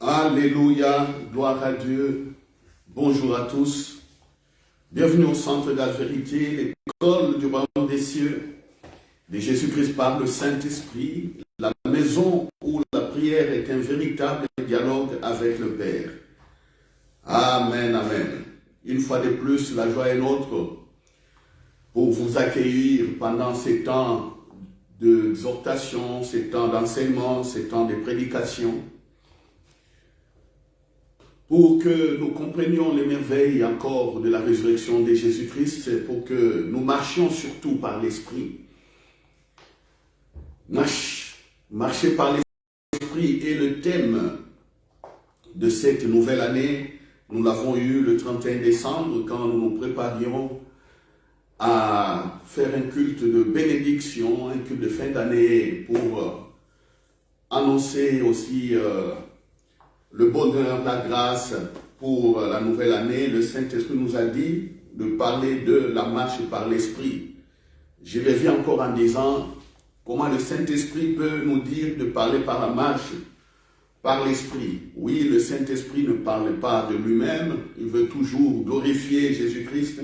Alléluia, gloire à Dieu. Bonjour à tous. Bienvenue au centre de la vérité, l'école du royaume des cieux, de Jésus-Christ par le Saint-Esprit, la maison où la prière est un véritable dialogue avec le Père. Amen, amen. Une fois de plus, la joie est nôtre pour vous accueillir pendant ces temps d'exhortation, ces temps d'enseignement, ces temps de prédication, pour que nous comprenions les merveilles encore de la résurrection de Jésus-Christ, pour que nous marchions surtout par l'Esprit. Marcher par l'Esprit est le thème de cette nouvelle année. Nous l'avons eu le 31 décembre quand nous nous préparions à faire un culte de bénédiction, un culte de fin d'année pour annoncer aussi le bonheur, la grâce pour la nouvelle année. Le Saint-Esprit nous a dit de parler de la marche par l'Esprit. Je reviens encore en disant comment le Saint-Esprit peut nous dire de parler par la marche par l'Esprit. Oui, le Saint-Esprit ne parle pas de lui-même, il veut toujours glorifier Jésus-Christ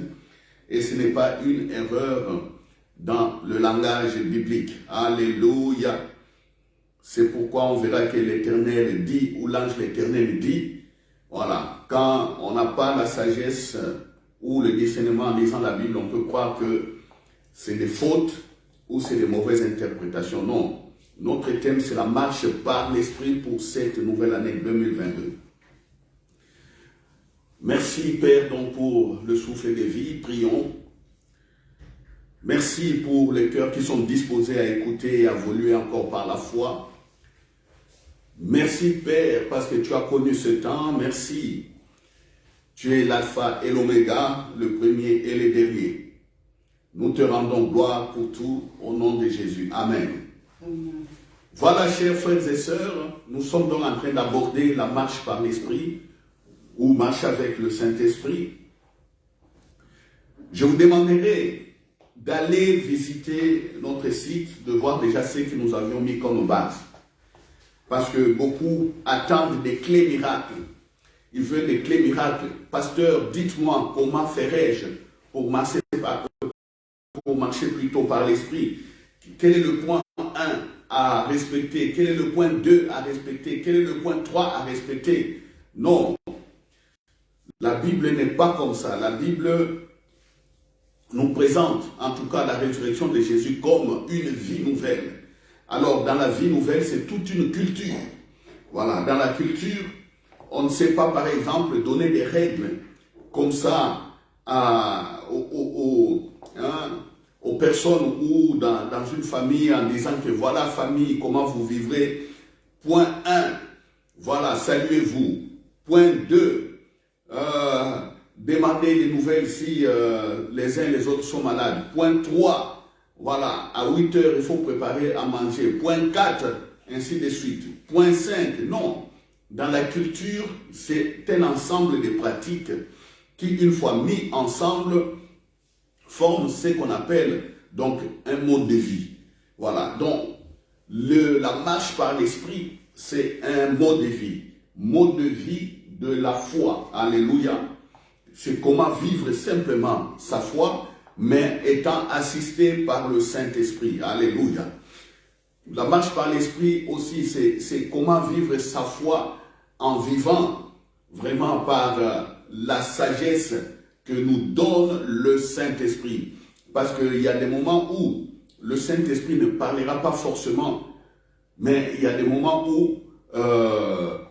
et ce n'est pas une erreur dans le langage biblique. Alléluia. C'est pourquoi on verra que l'Éternel dit, ou l'ange l'Éternel dit, voilà, quand on n'a pas la sagesse ou le discernement en lisant la Bible, on peut croire que c'est des fautes ou c'est des mauvaises interprétations. Non, notre thème c'est la marche par l'Esprit pour cette nouvelle année 2022. Merci Père donc pour le souffle de vie, prions. Merci pour les cœurs qui sont disposés à écouter et à évoluer encore par la foi. Merci Père parce que tu as connu ce temps, merci. Tu es l'alpha et l'oméga, le premier et le dernier. Nous te rendons gloire pour tout au nom de Jésus. Amen. Amen. Voilà chers frères et sœurs, nous sommes donc en train d'aborder la marche par l'Esprit ou marche avec le Saint-Esprit. Je vous demanderai d'aller visiter notre site, de voir déjà ce que nous avions mis comme base. Parce que beaucoup attendent des clés miracles. Ils veulent des clés miracles. Pasteur, dites-moi comment ferais-je pour marcher plutôt par l'Esprit. Quel est le point 1 à respecter? Quel est le point 2 à respecter? Quel est le point 3 à respecter? Non. La Bible n'est pas comme ça. La Bible nous présente, en tout cas, la résurrection de Jésus comme une vie nouvelle. Alors, dans la vie nouvelle, c'est toute une culture. Voilà, dans la culture, on ne sait pas, par exemple, donner des règles comme ça aux personnes ou dans une famille en disant que voilà, famille, comment vous vivrez. Point 1, voilà, saluez-vous. Point 2, demandez des nouvelles si les uns et les autres sont malades. Point 3, voilà, à 8 heures, il faut préparer à manger. Point 4, ainsi de suite. Point 5, non. Dans la culture, c'est un ensemble de pratiques qui, une fois mis ensemble, forment ce qu'on appelle donc un mode de vie. Voilà, donc la marche par l'Esprit, c'est un mode de vie. Mode de vie de la foi. Alléluia. C'est comment vivre simplement sa foi, mais étant assisté par le Saint-Esprit. Alléluia. La marche par l'Esprit aussi, c'est comment vivre sa foi en vivant vraiment par la sagesse que nous donne le Saint-Esprit. Parce qu'il y a des moments où le Saint-Esprit ne parlera pas forcément, mais il y a des moments où,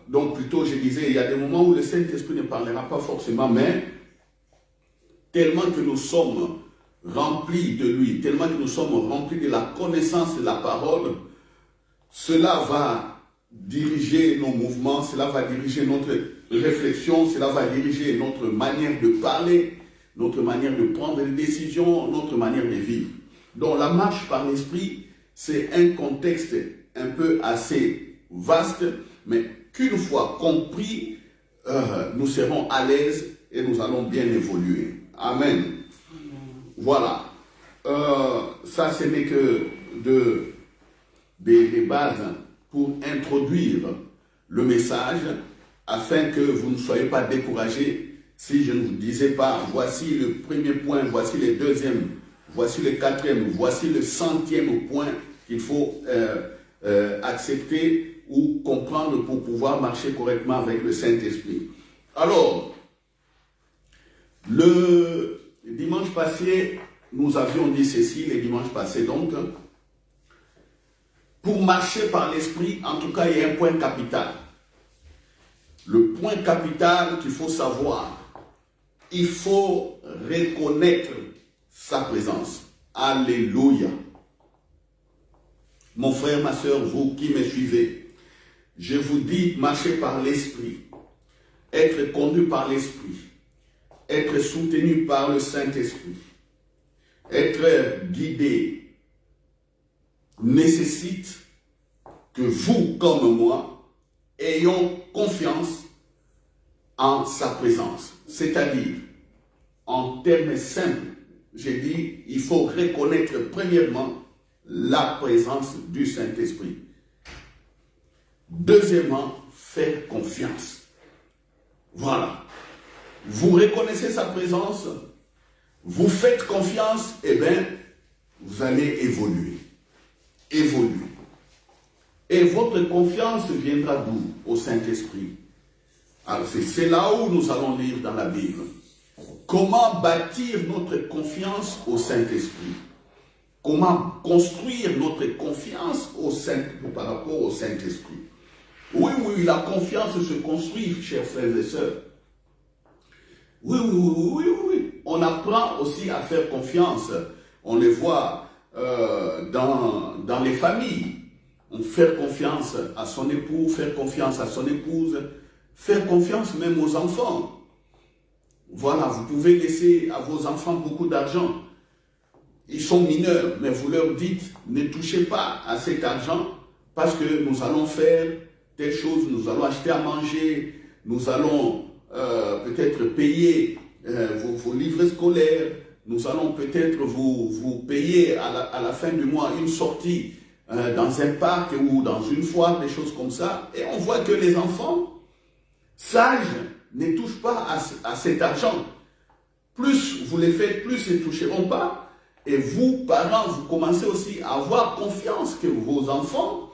donc plutôt je disais, il y a des moments où le Saint-Esprit ne parlera pas forcément, mais tellement que nous sommes remplis de lui, tellement que nous sommes remplis de la connaissance de la parole, cela va diriger nos mouvements, cela va diriger notre réflexion, cela va diriger notre manière de parler, notre manière de prendre des décisions, notre manière de vivre. Donc la marche par l'Esprit, c'est un contexte un peu assez vaste, mais qu'une fois compris, nous serons à l'aise et nous allons bien évoluer. Amen. Voilà. Ça, ce n'est que des bases pour introduire le message. afin que vous ne soyez pas découragés si je ne vous disais pas, voici le premier point, voici le deuxième, voici le quatrième, voici le 100e point qu'il faut accepter ou comprendre pour pouvoir marcher correctement avec le Saint-Esprit. Alors, le dimanche passé, nous avions dit ceci, les dimanches passés donc, pour marcher par l'Esprit, en tout cas, il y a un point capital. Le point capital qu'il faut savoir, il faut reconnaître sa présence. Alléluia. Mon frère, ma soeur, vous qui me suivez, je vous dis, marcher par l'Esprit, être conduit par l'Esprit, être soutenu par le Saint-Esprit, être guidé, nécessite que vous, comme moi, ayons confiance en sa présence. C'est-à-dire, en termes simples, j'ai dit, il faut reconnaître premièrement la présence du Saint-Esprit. Deuxièmement, faire confiance. Voilà. Vous reconnaissez sa présence, vous faites confiance, et bien, vous allez évoluer. Évoluer. Et votre confiance viendra d'où? Au Saint-Esprit. Alors c'est là où nous allons lire dans la Bible. Comment bâtir notre confiance au Saint-Esprit? Comment construire notre confiance par rapport au Saint-Esprit? Oui, la confiance se construit, chers frères et sœurs. Oui. On apprend aussi à faire confiance. On les voit dans les familles. On fait confiance à son époux, faire confiance à son épouse, faire confiance même aux enfants. Voilà, vous pouvez laisser à vos enfants beaucoup d'argent. Ils sont mineurs, mais vous leur dites, ne touchez pas à cet argent parce que nous allons faire telle chose, nous allons acheter à manger, nous allons peut-être payer vos livrets scolaires, nous allons peut-être vous payer à la fin du mois une sortie dans un parc ou dans une foire, des choses comme ça. Et on voit que les enfants sages ne touchent pas à cet argent. Plus vous les faites, plus ils ne toucheront pas. Et vous, parents, vous commencez aussi à avoir confiance que vos enfants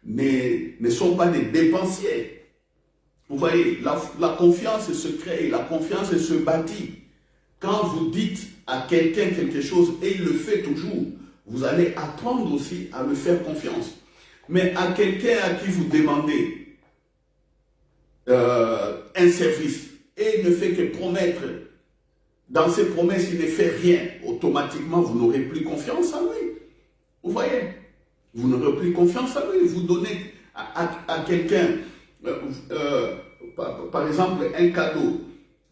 ne sont pas des dépensiers. Vous voyez, la confiance se crée, la confiance se bâtit. Quand vous dites à quelqu'un quelque chose et il le fait toujours, vous allez apprendre aussi à lui faire confiance. Mais à quelqu'un à qui vous demandez un service et il ne fait que promettre, dans ses promesses, il ne fait rien, automatiquement, vous n'aurez plus confiance en lui. Vous voyez? Vous n'aurez plus confiance en lui. Vous donnez à quelqu'un, par exemple, un cadeau.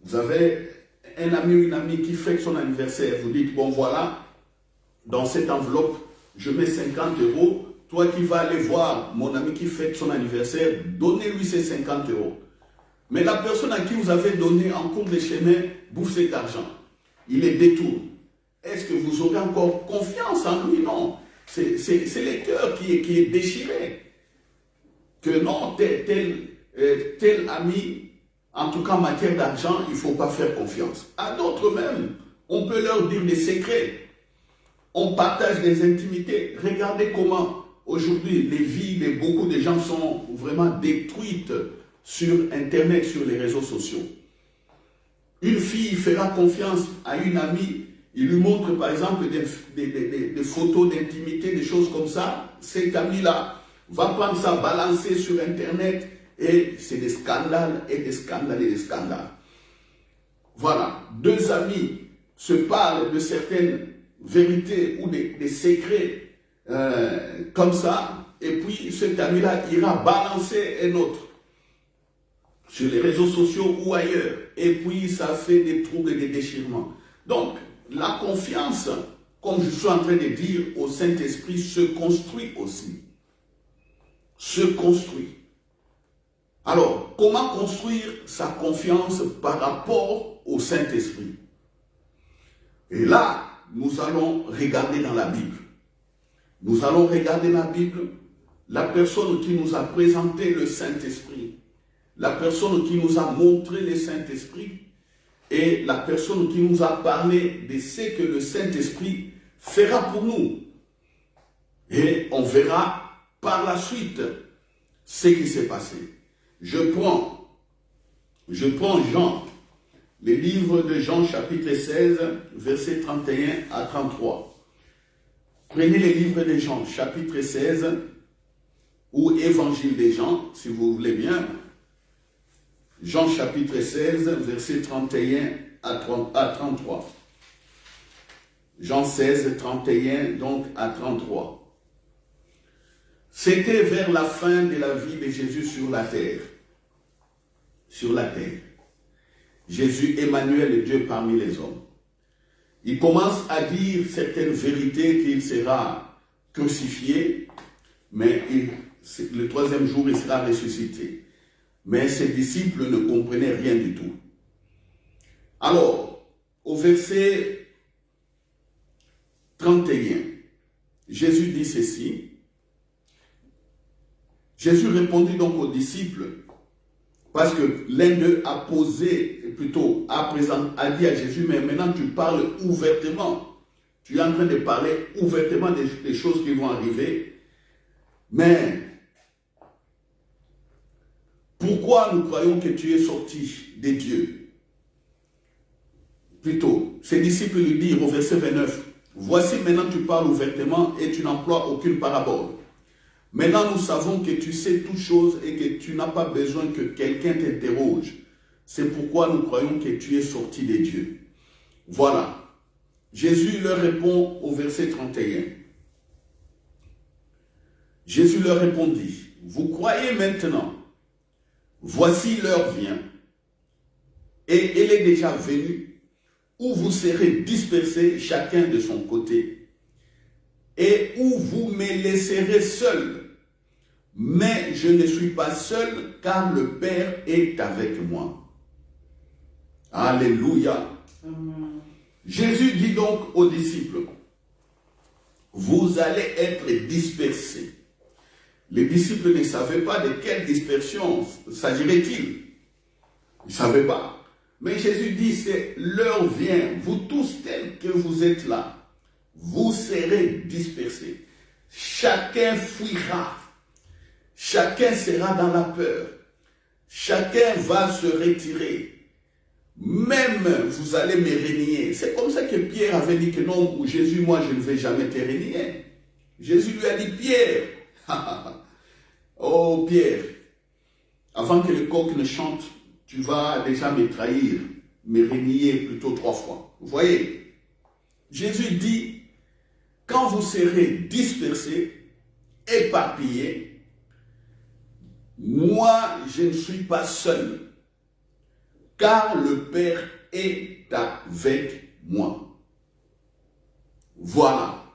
Vous avez un ami ou une amie qui fête son anniversaire. Vous dites, bon voilà, dans cette enveloppe, je mets 50 €. Toi qui vas aller voir mon ami qui fête son anniversaire, donnez-lui ces 50 €. Mais la personne à qui vous avez donné en cours de chemin bouffe cet argent. Il les détourne. Est-ce que vous aurez encore confiance en lui? Non. C'est le cœur qui est déchiré. Que non, tel ami, en tout cas en matière d'argent, il ne faut pas faire confiance. À d'autres même, on peut leur dire des secrets. On partage des intimités. Regardez comment aujourd'hui les vies de beaucoup de gens sont vraiment détruites sur Internet, sur les réseaux sociaux. Une fille fera confiance à une amie, il lui montre par exemple des photos d'intimité, des choses comme ça. Cet ami-là va prendre ça, balancer sur Internet et c'est des scandales et des scandales et des scandales. Voilà, deux amis se parlent de certaines vérités ou des secrets comme ça, et puis cet ami-là ira balancer un autre sur les réseaux sociaux ou ailleurs, et puis ça fait des troubles et des déchirements. Donc, la confiance, comme je suis en train de dire, au Saint-Esprit se construit aussi. Se construit. Alors, comment construire sa confiance par rapport au Saint-Esprit? Et là, nous allons regarder dans la Bible. Nous allons regarder la Bible, la personne qui nous a présenté le Saint-Esprit. la personne qui nous a montré le Saint-Esprit et la personne qui nous a parlé de ce que le Saint-Esprit fera pour nous. Et on verra par la suite ce qui s'est passé. Je prends Jean, le livre de Jean chapitre 16, versets 31 à 33. Prenez le livre de Jean chapitre 16 ou Évangile de Jean, si vous voulez bien. Jean chapitre 16, versets 31 à 33. Jean 16, 31 donc à 33. C'était vers la fin de la vie de Jésus sur la terre. Sur la terre. Jésus, Emmanuel, Dieu parmi les hommes. Il commence à dire certaines vérités qu'il sera crucifié, mais le troisième jour, il sera ressuscité. Mais ses disciples ne comprenaient rien du tout. Alors, au verset 31, Jésus dit ceci. Jésus répondit donc aux disciples, parce que l'un d'eux a dit à Jésus, mais maintenant tu parles ouvertement. Tu es en train de parler ouvertement des choses qui vont arriver. Mais pourquoi nous croyons que tu es sorti de Dieu? Plutôt, ses disciples lui dirent au verset 29, voici maintenant tu parles ouvertement et tu n'emploies aucune parabole. Maintenant, nous savons que tu sais toutes choses et que tu n'as pas besoin que quelqu'un t'interroge. C'est pourquoi nous croyons que tu es sorti de Dieu. Voilà. Jésus leur répond au verset 31. Jésus leur répondit, vous croyez maintenant, voici l'heure vient, et elle est déjà venue, où vous serez dispersés chacun de son côté, et où vous me laisserez seul. Mais je ne suis pas seul, car le Père est avec moi. Alléluia. Amen. Jésus dit donc aux disciples, vous allez être dispersés. Les disciples ne savaient pas de quelle dispersion s'agirait-il. Ils ne savaient pas. Mais Jésus dit, c'est l'heure vient, vous tous tels que vous êtes là, vous serez dispersés. Chacun fuira. Chacun sera dans la peur. Chacun va se retirer. Même vous allez me renier. C'est comme ça que Pierre avait dit que non, ou Jésus, moi je ne vais jamais te renier. Jésus lui a dit, Pierre, oh Pierre, avant que le coq ne chante, tu vas déjà me trahir, me renier plutôt 3 fois. Vous voyez, Jésus dit, quand vous serez dispersés, éparpillés, moi, je ne suis pas seul, car le Père est avec moi. Voilà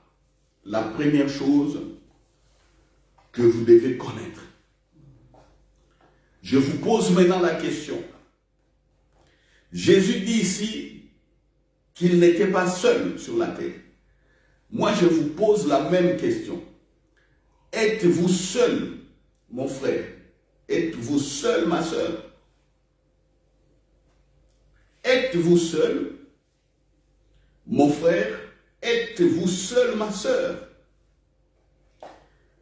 la première chose que vous devez connaître. Je vous pose maintenant la question. Jésus dit ici qu'il n'était pas seul sur la terre. Moi, je vous pose la même question. Êtes-vous seul, mon frère? Êtes-vous seul, ma soeur? Êtes-vous seul, mon frère? Êtes-vous seul, ma soeur?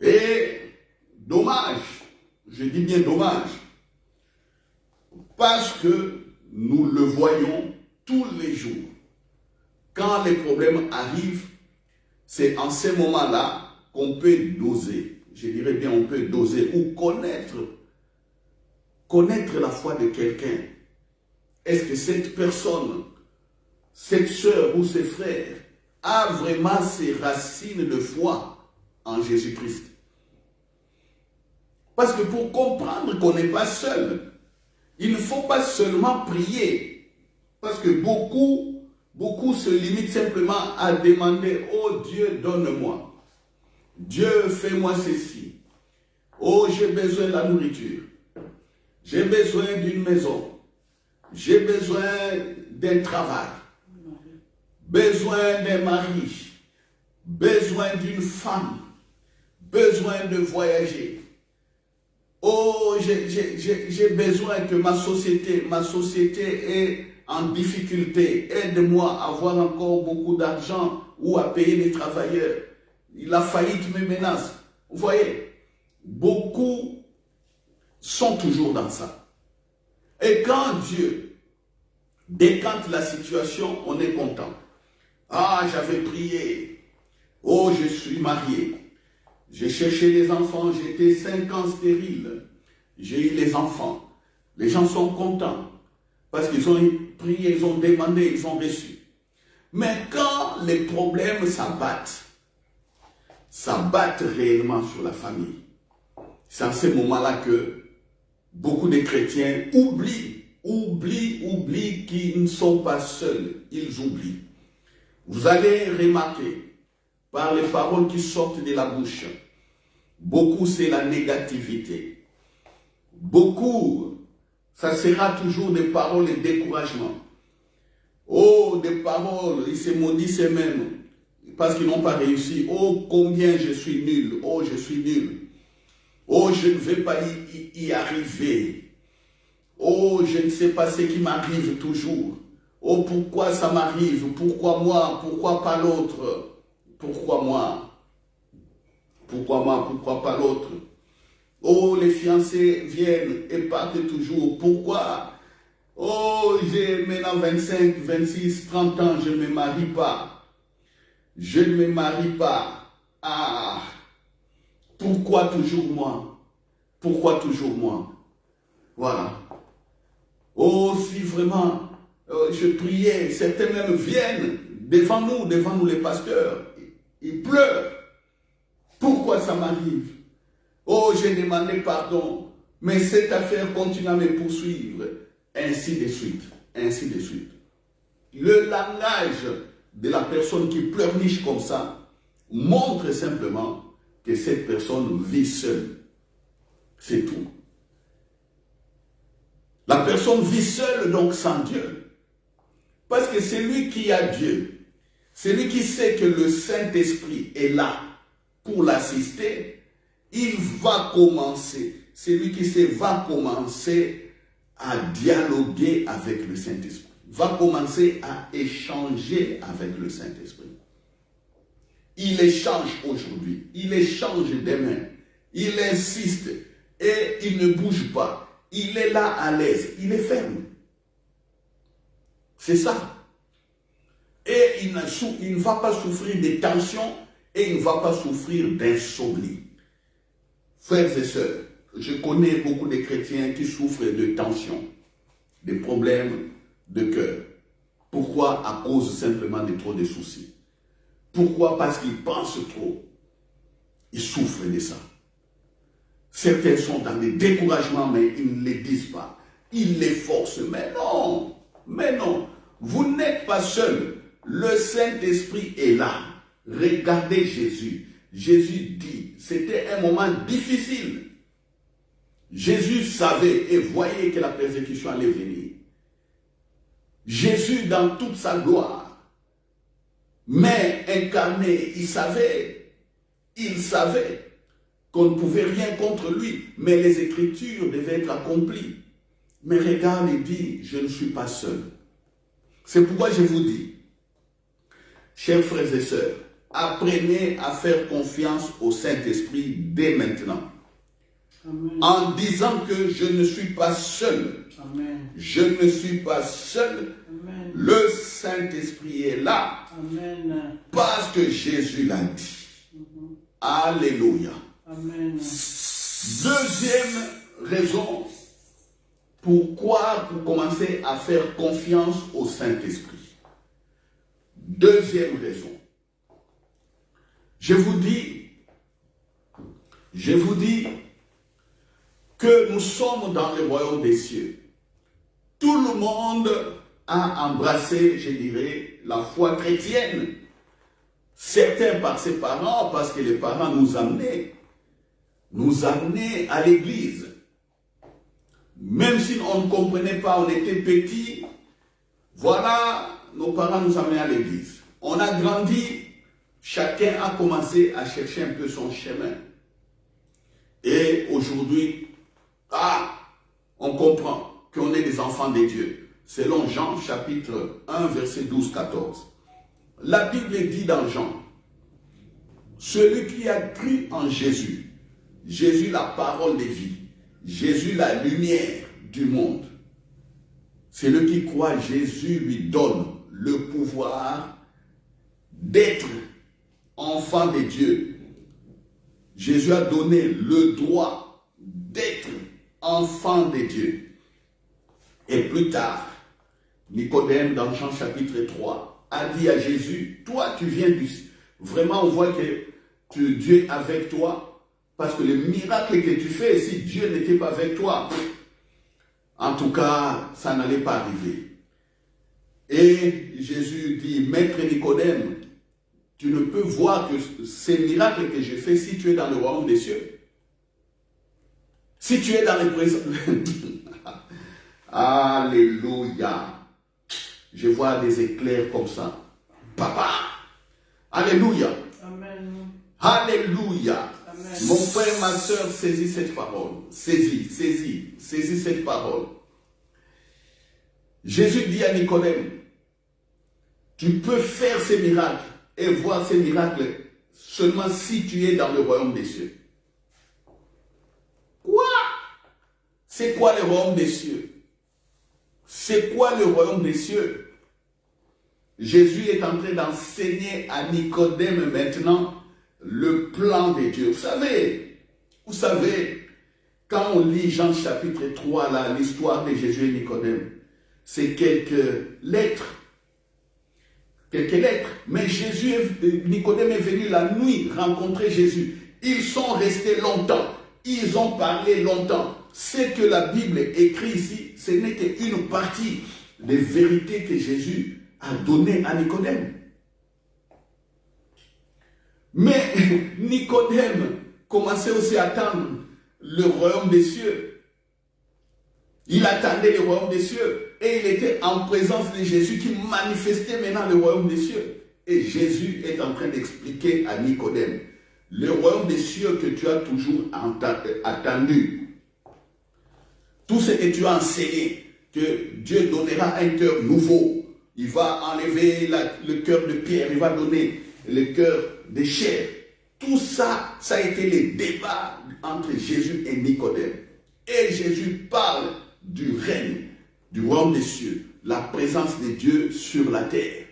Et dommage, je dis bien dommage, parce que nous le voyons tous les jours. Quand les problèmes arrivent, c'est en ces moments-là qu'on peut doser. Je dirais bien on peut doser ou connaître la foi de quelqu'un. Est-ce que cette personne, cette sœur ou ses frères a vraiment ses racines de foi en Jésus-Christ? Parce que pour comprendre qu'on n'est pas seul, il ne faut pas seulement prier. Parce que beaucoup se limitent simplement à demander « Oh Dieu, donne-moi. Dieu, fais-moi ceci. Oh, j'ai besoin de la nourriture. J'ai besoin d'une maison. J'ai besoin d'un travail. Besoin d'un mari. Besoin d'une femme. Besoin de voyager. » Oh, j'ai besoin que ma société est en difficulté. Aide-moi à avoir encore beaucoup d'argent ou à payer les travailleurs. La faillite me menace. Vous voyez, beaucoup sont toujours dans ça. Et quand Dieu décante la situation, on est content. Ah, j'avais prié. Oh, je suis marié. J'ai cherché les enfants, j'étais 5 ans stérile. J'ai eu les enfants. Les gens sont contents parce qu'ils ont prié, ils ont demandé, ils ont reçu. Mais quand les problèmes s'abattent réellement sur la famille, c'est à ce moment-là que beaucoup de chrétiens oublient qu'ils ne sont pas seuls. Ils oublient. Vous allez remarquer, par les paroles qui sortent de la bouche, beaucoup c'est la négativité. Beaucoup, ça sera toujours des paroles de découragement. Oh, des paroles, ils se maudissent eux-mêmes parce qu'ils n'ont pas réussi. Oh, combien je suis nul. Oh, je suis nul. Oh, je ne vais pas y arriver. Oh, je ne sais pas ce qui m'arrive toujours. Oh, pourquoi ça m'arrive? Pourquoi moi? Pourquoi pas l'autre? Pourquoi moi? Pourquoi moi? Pourquoi pas l'autre? Oh, les fiancés viennent et partent toujours. Pourquoi? Oh, j'ai maintenant 25, 26, 30 ans, je ne me marie pas. Je ne me marie pas. Ah, pourquoi toujours moi? Pourquoi toujours moi? Voilà. Oh, si vraiment je priais, certains même viennent devant nous les pasteurs. Ils pleurent. Pourquoi ça m'arrive? Oh, j'ai demandé pardon, mais cette affaire continue à me poursuivre. Ainsi de suite, ainsi de suite. Le langage de la personne qui pleurniche comme ça montre simplement que cette personne vit seule. C'est tout. La personne vit seule, donc sans Dieu. Parce que c'est lui qui a Dieu. C'est lui qui sait que le Saint-Esprit est là pour l'assister. Il va commencer. C'est lui qui sait, va commencer à dialoguer avec le Saint-Esprit. Va commencer à échanger avec le Saint-Esprit. Il échange aujourd'hui. Il échange demain. Il insiste et il ne bouge pas. Il est là à l'aise. Il est ferme. C'est ça. Et il ne va pas souffrir de tensions et il ne va pas souffrir d'insomnie. Frères et sœurs, je connais beaucoup de chrétiens qui souffrent de tensions, de problèmes de cœur. Pourquoi? À cause simplement de trop de soucis. Pourquoi? Parce qu'ils pensent trop. Ils souffrent de ça. Certains sont dans des découragements, mais ils ne les disent pas. Ils les forcent. Mais non, mais non. Vous n'êtes pas seul. Le Saint-Esprit est là. Regardez Jésus. Jésus dit, c'était un moment difficile. Jésus savait et voyait que la persécution allait venir. Jésus dans toute sa gloire, mais incarné, il savait qu'on ne pouvait rien contre lui, mais les Écritures devaient être accomplies. Mais regarde, il dit, je ne suis pas seul. C'est pourquoi je vous dis, chers frères et sœurs, apprenez à faire confiance au Saint-Esprit dès maintenant. Amen. En disant que je ne suis pas seul. Amen. Je ne suis pas seul. Amen. Le Saint-Esprit est là. Amen. Parce que Jésus l'a dit. Alléluia. Amen. Deuxième raison, pourquoi pour commencer à faire confiance au Saint-Esprit. Deuxième raison. Je vous dis que nous sommes dans le royaume des cieux. Tout le monde a embrassé, je dirais, la foi chrétienne. Certains par ses parents, parce que les parents nous amenaient à l'église. Même si on ne comprenait pas, on était petits, voilà, nos parents nous amenaient à l'église. On a grandi, chacun a commencé à chercher un peu son chemin. Et aujourd'hui, Ah, on comprend qu'on est des enfants de Dieu. Selon Jean chapitre 1, verset 12-14. La Bible dit dans Jean, celui qui a cru en Jésus, Jésus la parole de vie, Jésus la lumière du monde, celui qui croit, Jésus lui donne le pouvoir d'être enfant de Dieu. Jésus a donné le droit d'être enfant de Dieu. Et plus tard, Nicodème, dans Jean chapitre 3, a dit à Jésus, toi tu viens du... Vraiment, on voit que Dieu est avec toi, parce que le miracle que tu fais, si Dieu n'était pas avec toi, en tout cas, ça n'allait pas arriver. Et Jésus dit, Maître Nicodème, tu ne peux voir que ces miracles que j'ai faits si tu es dans le royaume des cieux. Si tu es dans les présents... Alléluia. Je vois des éclairs comme ça. Papa. Alléluia. Amen. Alléluia. Amen. Mon frère, ma soeur, saisis cette parole. Saisis cette parole. Jésus dit à Nicodème, tu peux faire ces miracles et voir ces miracles seulement si tu es dans le royaume des cieux. Quoi? C'est quoi le royaume des cieux? C'est quoi le royaume des cieux? Jésus est en train d'enseigner à Nicodème maintenant le plan de Dieu. Vous savez, quand on lit Jean chapitre 3, là, l'histoire de Jésus et Nicodème, c'est quelques lettres. Mais Nicodème est venu la nuit rencontrer Jésus. Ils sont restés longtemps. Ils ont parlé longtemps. Ce que la Bible écrit ici, ce n'est qu'une partie des vérités que Jésus a données à Nicodème. Mais Nicodème commençait aussi à attendre le royaume des cieux. Il attendait le royaume des cieux. Et il était en présence de Jésus qui manifestait maintenant le royaume des cieux. Et Jésus est en train d'expliquer à Nicodème, le royaume des cieux que tu as toujours attendu, tout ce que tu as enseigné, que Dieu donnera un cœur nouveau. Il va enlever le cœur de pierre, il va donner le cœur de chair. Tout ça, ça a été le débat entre Jésus et Nicodème. Et Jésus parle du règne, du royaume des cieux, la présence de Dieu sur la terre.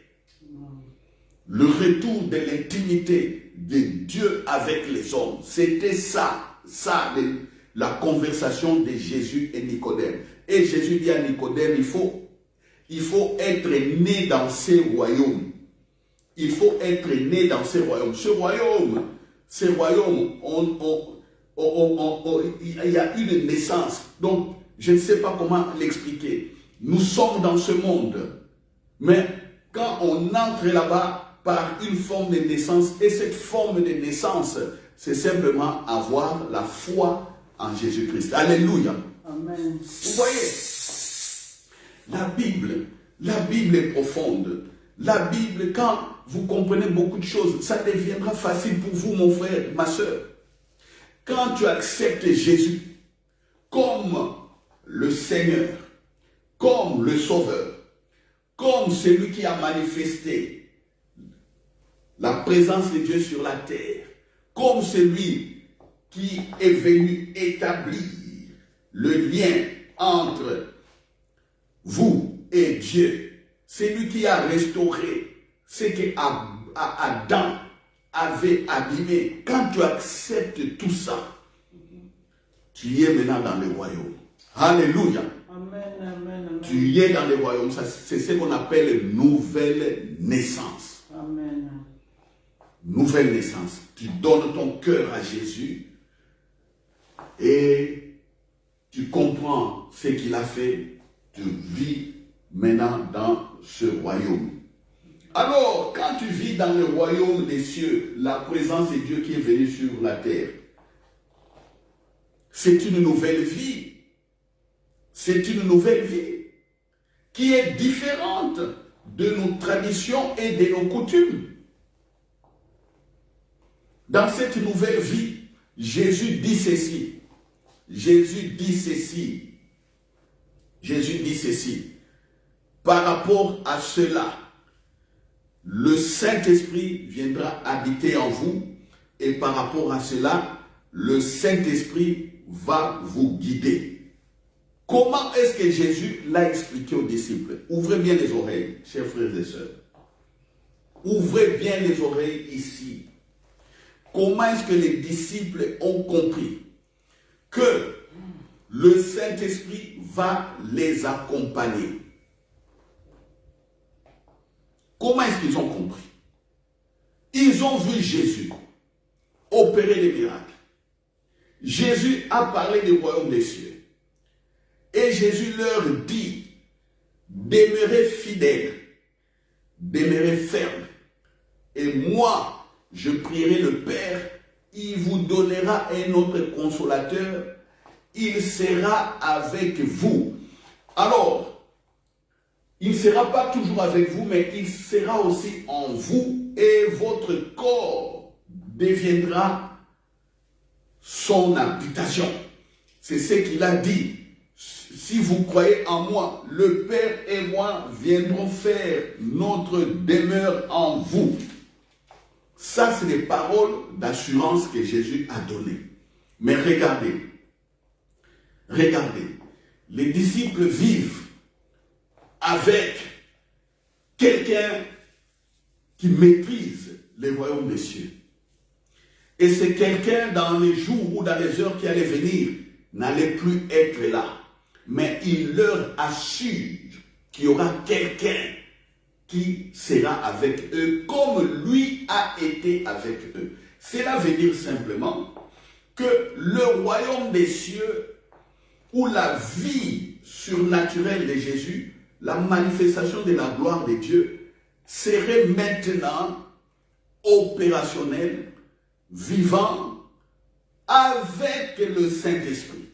Le retour de l'intimité de Dieu avec les hommes. C'était ça, la conversation de Jésus et Nicodème. Et Jésus dit à Nicodème, il faut être né dans ces royaumes. Il faut être né dans ces royaumes. Ces royaumes, il y a une naissance. Donc, je ne sais pas comment l'expliquer. Nous sommes dans ce monde. Mais quand on entre là-bas par une forme de naissance, et cette forme de naissance, c'est simplement avoir la foi en Jésus-Christ. Alléluia. Amen. Vous voyez, la Bible est profonde. La Bible, quand vous comprenez beaucoup de choses, ça deviendra facile pour vous, mon frère, ma soeur. Quand tu acceptes Jésus comme le Seigneur, comme le Sauveur, comme celui qui a manifesté la présence de Dieu sur la terre, comme celui qui est venu établir le lien entre vous et Dieu, c'est lui qui a restauré ce que Adam avait abîmé. Quand tu acceptes tout ça, tu es maintenant dans le royaume. Alléluia. Amen, amen, amen. Tu es dans le royaume. C'est ce qu'on appelle nouvelle naissance. Amen. Nouvelle naissance. Tu donnes ton cœur à Jésus et tu comprends ce qu'il a fait. Tu vis maintenant dans ce royaume. Alors, quand tu vis dans le royaume des cieux, la présence de Dieu qui est venue sur la terre, c'est une nouvelle vie. C'est une nouvelle vie qui est différente de nos traditions et de nos coutumes. Dans cette nouvelle vie, Jésus dit ceci. Jésus dit ceci. Jésus dit ceci. Par rapport à cela, le Saint-Esprit viendra habiter en vous et par rapport à cela, le Saint-Esprit va vous guider. Comment est-ce que Jésus l'a expliqué aux disciples? Ouvrez bien les oreilles, chers frères et sœurs. Ouvrez bien les oreilles ici. Comment est-ce que les disciples ont compris que le Saint-Esprit va les accompagner? Comment est-ce qu'ils ont compris? Ils ont vu Jésus opérer des miracles. Jésus a parlé du royaume des cieux. Et Jésus leur dit, demeurez fidèles, demeurez fermes. Et moi, je prierai le Père, il vous donnera un autre consolateur, il sera avec vous. Alors, il ne sera pas toujours avec vous, mais il sera aussi en vous et votre corps deviendra son habitation. C'est ce qu'il a dit. Si vous croyez en moi, le Père et moi viendrons faire notre demeure en vous. Ça, c'est les paroles d'assurance que Jésus a données. Mais regardez, les disciples vivent avec quelqu'un qui maîtrise les royaumes des cieux. Et c'est quelqu'un dans les jours ou dans les heures qui allaient venir n'allait plus être là. Mais il leur assure qu'il y aura quelqu'un qui sera avec eux comme lui a été avec eux. Cela veut dire simplement que le royaume des cieux ou la vie surnaturelle de Jésus, la manifestation de la gloire de Dieu, serait maintenant opérationnel, vivant, avec le Saint-Esprit.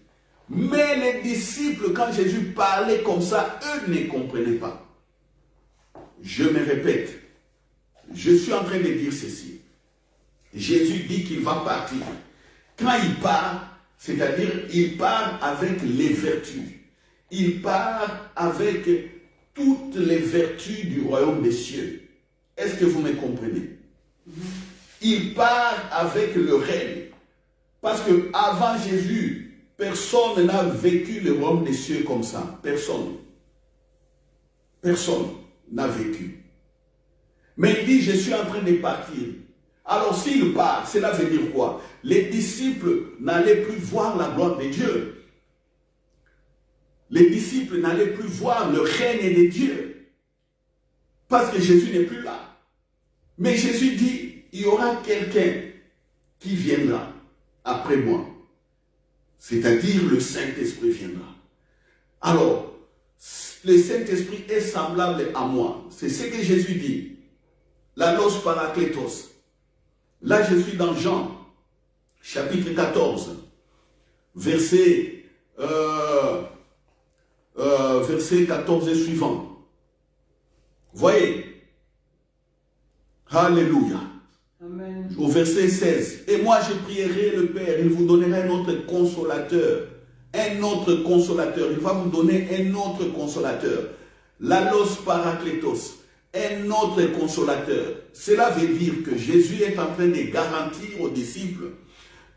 Mais les disciples, quand Jésus parlait comme ça, eux ne comprenaient pas. Je me répète, je suis en train de dire ceci. Jésus dit qu'il va partir. Quand il part, c'est-à-dire il part avec les vertus. Il part avec toutes les vertus du royaume des cieux. Est-ce que vous me comprenez? Il part avec le règne. Parce que avant Jésus, personne n'a vécu le royaume des cieux comme ça. Personne. Personne n'a vécu. Mais il dit, je suis en train de partir. Alors s'il part, cela veut dire quoi? Les disciples n'allaient plus voir la gloire de Dieu. Les disciples n'allaient plus voir le règne de Dieu. Parce que Jésus n'est plus là. Mais Jésus dit, il y aura quelqu'un qui viendra après moi. C'est-à-dire le Saint-Esprit viendra. Alors, le Saint-Esprit est semblable à moi. C'est ce que Jésus dit. La Los Parakletos. Là, je suis dans Jean, chapitre 14, verset 14 et suivant. Voyez. Alléluia. Amen. Au verset 16. Et moi, je prierai le Père, il vous donnera un autre consolateur. Un autre consolateur. Il va vous donner un autre consolateur. L'Alos Parakletos. Un autre consolateur. Cela veut dire que Jésus est en train de garantir aux disciples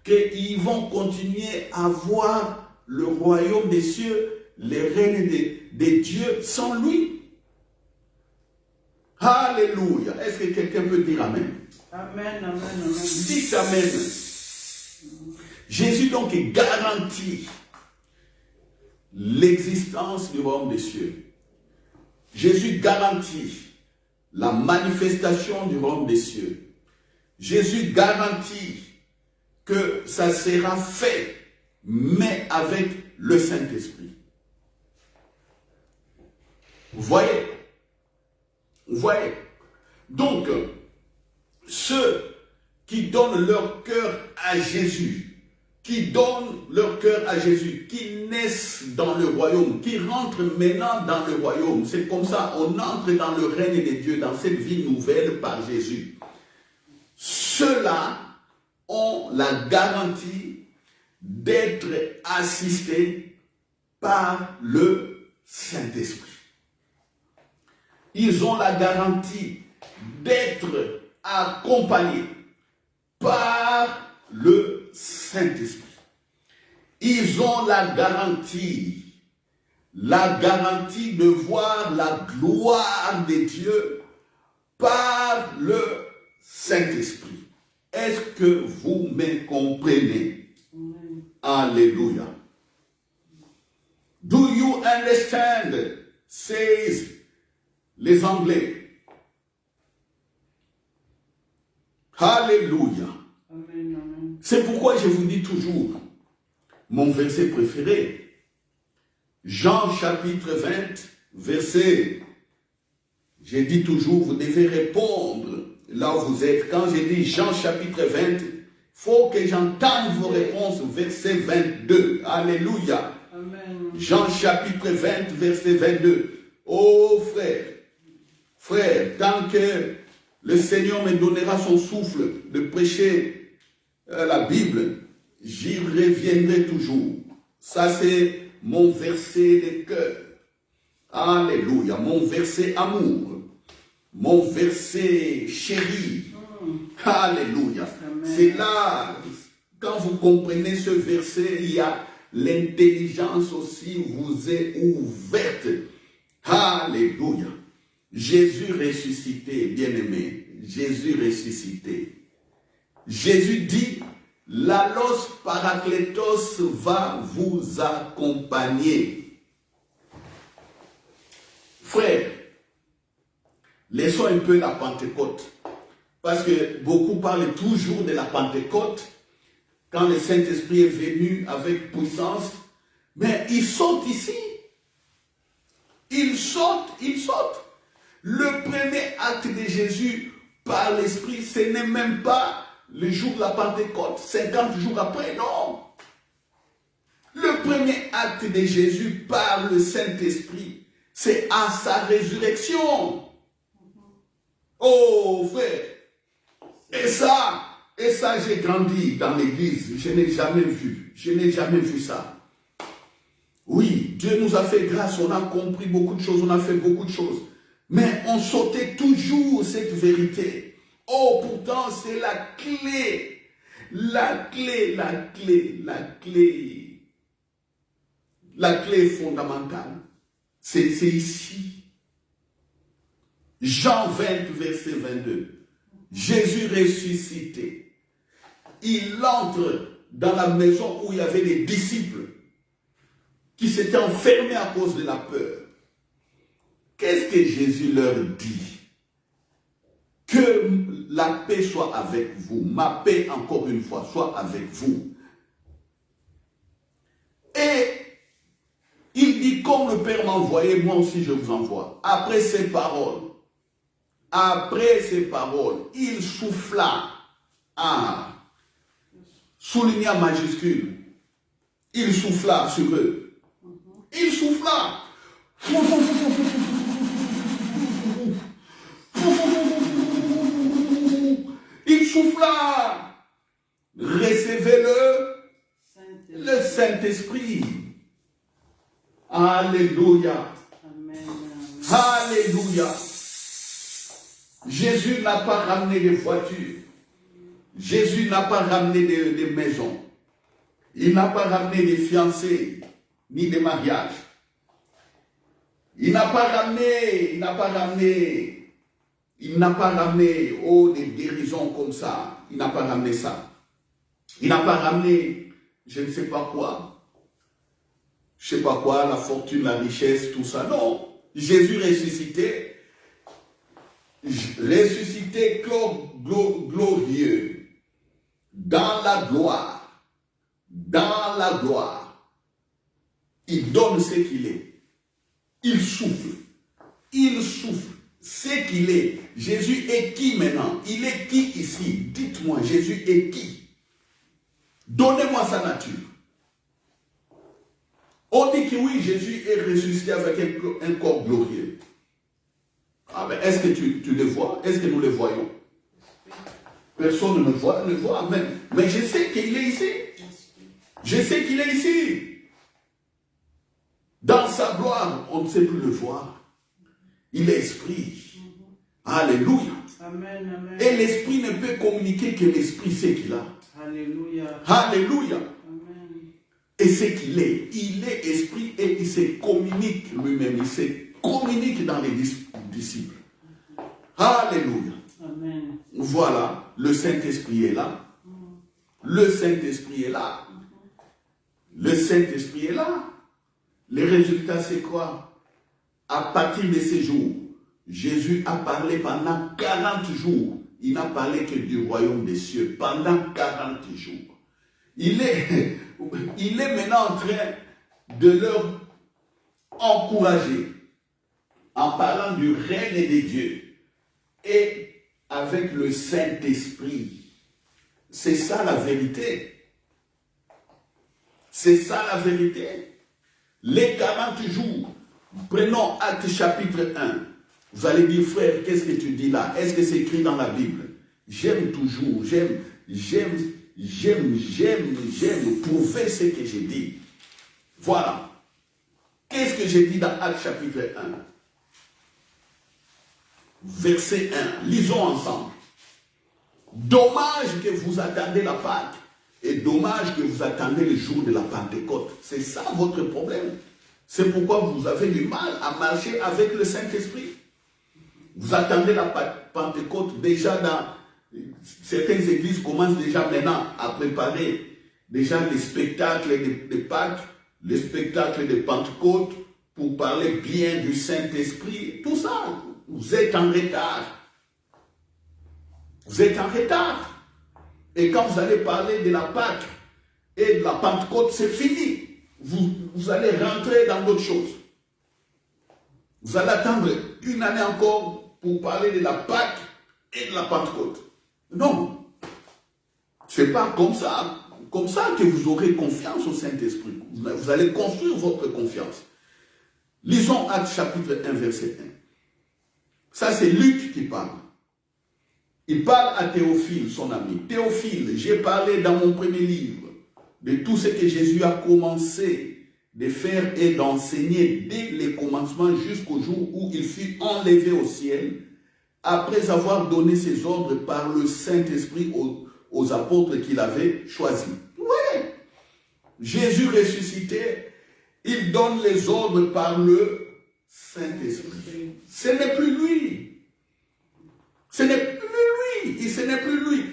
qu'ils vont continuer à voir le royaume des cieux, les règnes des dieux sans lui. Alléluia. Est-ce que quelqu'un peut dire Amen? Amen, amen, amen. Dites Amen. Jésus donc garantit l'existence du royaume des cieux. Jésus garantit la manifestation du royaume des cieux. Jésus garantit que ça sera fait, mais avec le Saint-Esprit. Vous voyez? Vous voyez? Donc, ceux qui donnent leur cœur à Jésus, qui donnent leur cœur à Jésus, qui naissent dans le royaume, qui rentrent maintenant dans le royaume. C'est comme ça, on entre dans le règne de Dieu, dans cette vie nouvelle par Jésus. Ceux-là ont la garantie d'être assistés par le Saint-Esprit. Ils ont la garantie d'être accompagnés par le Saint-Esprit. Ils ont la garantie de voir la gloire de Dieu par le Saint-Esprit. Est-ce que vous me comprenez? Amen. Alléluia. Do you understand? Says les Anglais. Alléluia. Amen. Amen. C'est pourquoi je vous dis toujours, mon verset préféré, Jean chapitre 20, verset, j'ai dit toujours, vous devez répondre là où vous êtes. Quand j'ai dit Jean chapitre 20, il faut que j'entende vos réponses, verset 22. Alléluia. Amen. Jean chapitre 20, verset 22. Oh frère, tant que le Seigneur me donnera son souffle de prêcher la Bible, j'y reviendrai toujours. Ça, c'est mon verset de cœur. Alléluia. Mon verset amour. Mon verset chéri. Alléluia. C'est là, quand vous comprenez ce verset, il y a l'intelligence aussi vous est ouverte. Alléluia. Jésus ressuscité, bien-aimé. Jésus ressuscité. Jésus dit, l'Allos Parakletos va vous accompagner. Frère, laissons un peu la Pentecôte. Parce que beaucoup parlent toujours de la Pentecôte. Quand le Saint-Esprit est venu avec puissance. Mais il saute ici. Il saute. Le premier acte de Jésus par l'Esprit, ce n'est même pas le jour de la Pentecôte, 50 jours après, non. Le premier acte de Jésus par le Saint-Esprit, c'est à sa résurrection. Oh frère, et ça j'ai grandi dans l'église, je n'ai jamais vu ça. Oui, Dieu nous a fait grâce, on a compris beaucoup de choses, on a fait beaucoup de choses, mais on sautait toujours cette vérité. Oh, pourtant, c'est la clé fondamentale. C'est ici. Jean 20, verset 22. Jésus ressuscité. Il entre dans la maison où il y avait les disciples qui s'étaient enfermés à cause de la peur. Qu'est-ce que Jésus leur dit? Que la paix soit avec vous. Ma paix, encore une fois, soit avec vous. Et il dit, comme le Père m'a envoyé, moi aussi je vous envoie. Après ces paroles, il souffla. Souligné en majuscule. Il souffla sur eux. Il souffla. Il souffla. Recevez-le, le Saint-Esprit. Alléluia. Amen. Alléluia. Jésus n'a pas ramené des voitures. Jésus n'a pas ramené des maisons. Il n'a pas ramené des fiancés, ni des mariages. Il n'a pas ramené des guérisons comme ça. Il n'a pas ramené ça. Il n'a pas ramené, je ne sais pas quoi. La fortune, la richesse, tout ça. Non. Jésus ressuscité glorieux, dans la gloire. Il donne ce qu'il est. Il souffle. Ce qu'il est. Jésus est qui maintenant? Il est qui ici? Dites-moi, Jésus est qui? Donnez-moi sa nature. On dit que oui, Jésus est ressuscité avec un corps glorieux. Ah mais est-ce que tu le vois? Est-ce que nous le voyons? Personne ne le voit, même. Mais je sais qu'il est ici. Je sais qu'il est ici. Dans sa gloire, on ne sait plus le voir. Il est esprit. Alléluia. Amen, amen. Et l'esprit ne peut communiquer que l'esprit sait qu'il a. Alléluia. Alléluia. Amen. Et c'est qu'il est. Il est esprit et il se communique lui-même. Il se communique dans les disciples. Alléluia. Amen. Voilà, le Saint-Esprit est là. Le Saint-Esprit est là. Le Saint-Esprit est là. Les résultats, c'est quoi? À partir de ces jours, Jésus a parlé pendant 40 jours. Il n'a parlé que du royaume des cieux pendant 40 jours. Il est maintenant en train de leur encourager en parlant du règne des dieux et avec le Saint-Esprit. C'est ça la vérité. C'est ça la vérité. Les 40 jours, prenons Actes chapitre 1. Vous allez dire, frère, qu'est-ce que tu dis là? Est-ce que c'est écrit dans la Bible? J'aime toujours, j'aime prouver ce que j'ai dit. Voilà. Qu'est-ce que j'ai dit dans Actes chapitre 1? Verset 1. Lisons ensemble. Dommage que vous attendez la Pâque et dommage que vous attendez le jour de la Pentecôte. C'est ça votre problème. C'est pourquoi vous avez du mal à marcher avec le Saint-Esprit. Vous attendez la Pentecôte déjà dans... Certaines églises commencent déjà maintenant à préparer déjà les spectacles de Pâques, les spectacles de Pentecôte pour parler bien du Saint-Esprit. Tout ça, vous êtes en retard. Vous êtes en retard. Et quand vous allez parler de la Pâque et de la Pentecôte, c'est fini. Vous allez rentrer dans d'autres choses. Vous allez attendre une année encore pour parler de la Pâque et de la Pentecôte. Non. Ce n'est pas comme ça que vous aurez confiance au Saint-Esprit. Vous allez construire votre confiance. Lisons Actes chapitre 1, verset 1. Ça, c'est Luc qui parle. Il parle à Théophile, son ami. Théophile, j'ai parlé dans mon premier livre de tout ce que Jésus a commencé de faire et d'enseigner dès les commencements jusqu'au jour où il fut enlevé au ciel, après avoir donné ses ordres par le Saint-Esprit aux apôtres qu'il avait choisis. Oui, Jésus ressuscité, il donne les ordres par le Saint-Esprit. Ce n'est plus lui. Ce n'est plus lui. Ce n'est plus lui.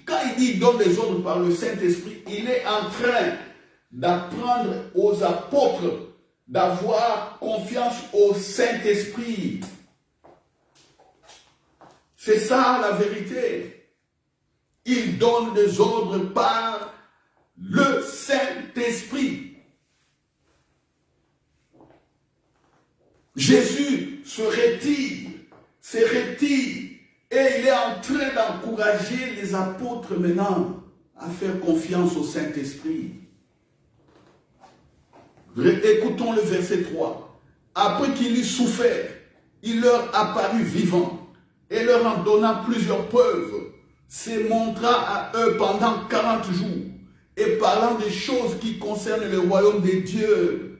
Quand il dit donne les ordres par le Saint-Esprit, il est en train d'apprendre aux apôtres d'avoir confiance au Saint-Esprit. C'est ça la vérité. Il donne des ordres par le Saint-Esprit. Jésus se retire, et il est en train d'encourager les apôtres maintenant à faire confiance au Saint-Esprit. Écoutons le verset 3. Après qu'il eut souffert, il leur apparut vivant et leur en donna plusieurs preuves, se montra à eux pendant 40 jours et parlant des choses qui concernent le royaume des dieux.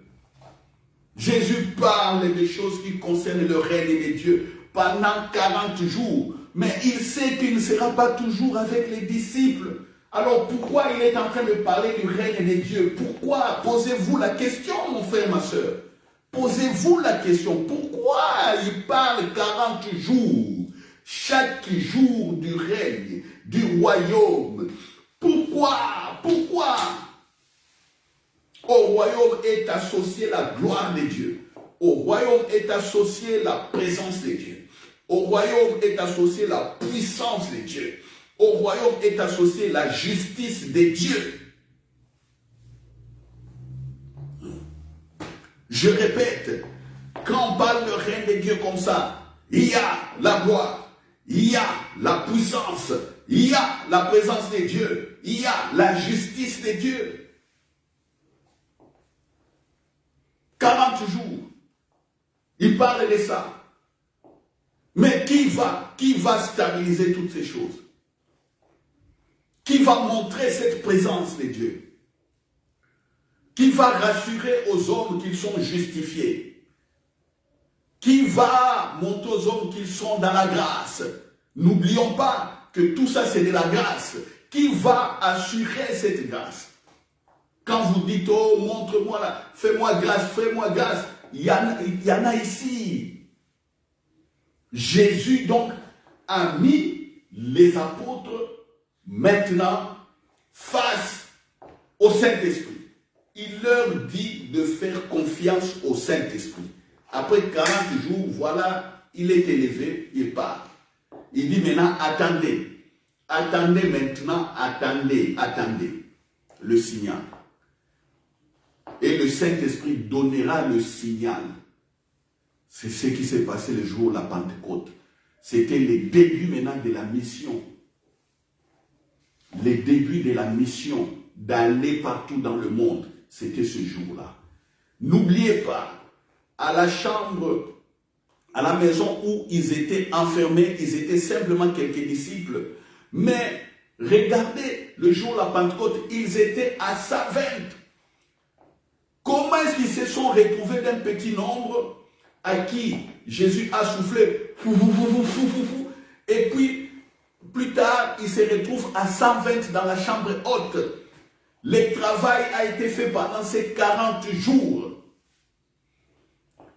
Jésus parle des choses qui concernent le règne des dieux pendant 40 jours. Mais il sait qu'il ne sera pas toujours avec les disciples. Alors pourquoi il est en train de parler du règne des dieux? Pourquoi? Posez-vous la question, mon frère, ma soeur. Posez-vous la question. Pourquoi il parle 40 jours? Chaque jour du règne, du royaume. Pourquoi? Au royaume est associée la gloire de Dieu. Au royaume est associée la présence de Dieu. Au royaume est associée la puissance de Dieu. Au royaume est associée la justice de Dieu. Je répète, quand on parle de règne de Dieu comme ça, il y a la gloire, il y a la puissance, il y a la présence de Dieu, il y a la justice de Dieu. 40 jours, il parle de ça. Mais qui va stabiliser toutes ces choses? Qui va montrer cette présence de Dieu? qui va rassurer aux hommes qu'ils sont justifiés, qui va montrer aux hommes qu'ils sont dans la grâce. N'oublions pas que tout ça c'est de la grâce. Qui va assurer cette grâce? Quand vous dites, oh, montre-moi là, fais-moi grâce, il y en a ici. Jésus donc a mis les apôtres maintenant face au Saint-Esprit. Il leur dit de faire confiance au Saint-Esprit. Après 40 jours, voilà, il est élevé, il part. Il dit maintenant, attendez. Attendez maintenant, attendez le signal. Et le Saint-Esprit donnera le signal. C'est ce qui s'est passé le jour de la Pentecôte. C'était le début maintenant de la mission. Le début de la mission d'aller partout dans le monde. C'était ce jour-là. N'oubliez pas, à la chambre, à la maison où ils étaient enfermés, ils étaient simplement quelques disciples. Mais regardez, le jour de la Pentecôte, ils étaient à 120. Comment est-ce qu'ils se sont retrouvés d'un petit nombre à qui Jésus a soufflé, et puis plus tard, ils se retrouvent à 120 dans la chambre haute. Le travail a été fait pendant ces 40 jours.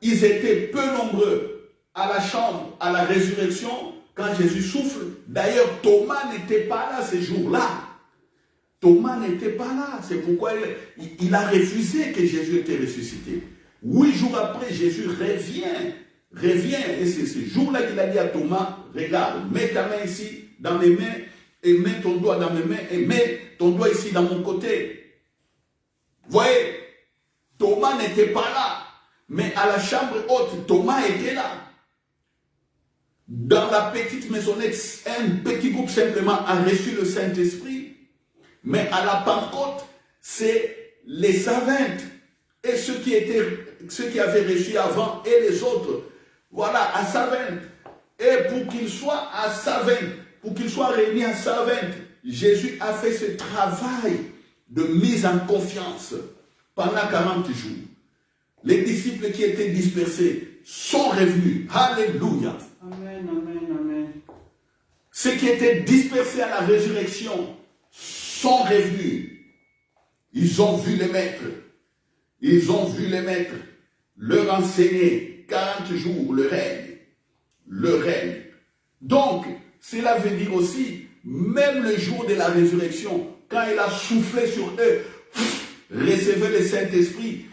Ils étaient peu nombreux à la chambre, à la résurrection, quand Jésus souffle. D'ailleurs, Thomas n'était pas là ces jours-là. Thomas n'était pas là. C'est pourquoi il a refusé que Jésus était ressuscité. 8 jours après, Jésus revient. Et c'est ce jour-là qu'il a dit à Thomas, regarde, mets ta main ici, dans mes mains, et mets ton doigt dans mes mains, et mets ton doigt ici dans mon côté. Voyez, Thomas n'était pas là. Mais à la chambre haute, Thomas était là. Dans la petite maisonnette, un petit groupe simplement a reçu le Saint-Esprit. Mais à la Pentecôte, c'est les 120. Et ceux qui avaient reçu avant et les autres. Voilà, à 120. Et pour qu'ils soient à 120, pour qu'ils soient réunis à 120, Jésus a fait ce travail de mise en confiance pendant 40 jours. Les disciples qui étaient dispersés sont revenus. Alléluia. Amen, amen, amen. Ceux qui étaient dispersés à la résurrection sont revenus. Ils ont vu les maîtres. Ils ont vu les maîtres leur enseigner 40 jours le règne. Le règne. Donc, cela veut dire aussi, même le jour de la résurrection, quand il a soufflé sur eux, recevez le Saint-Esprit,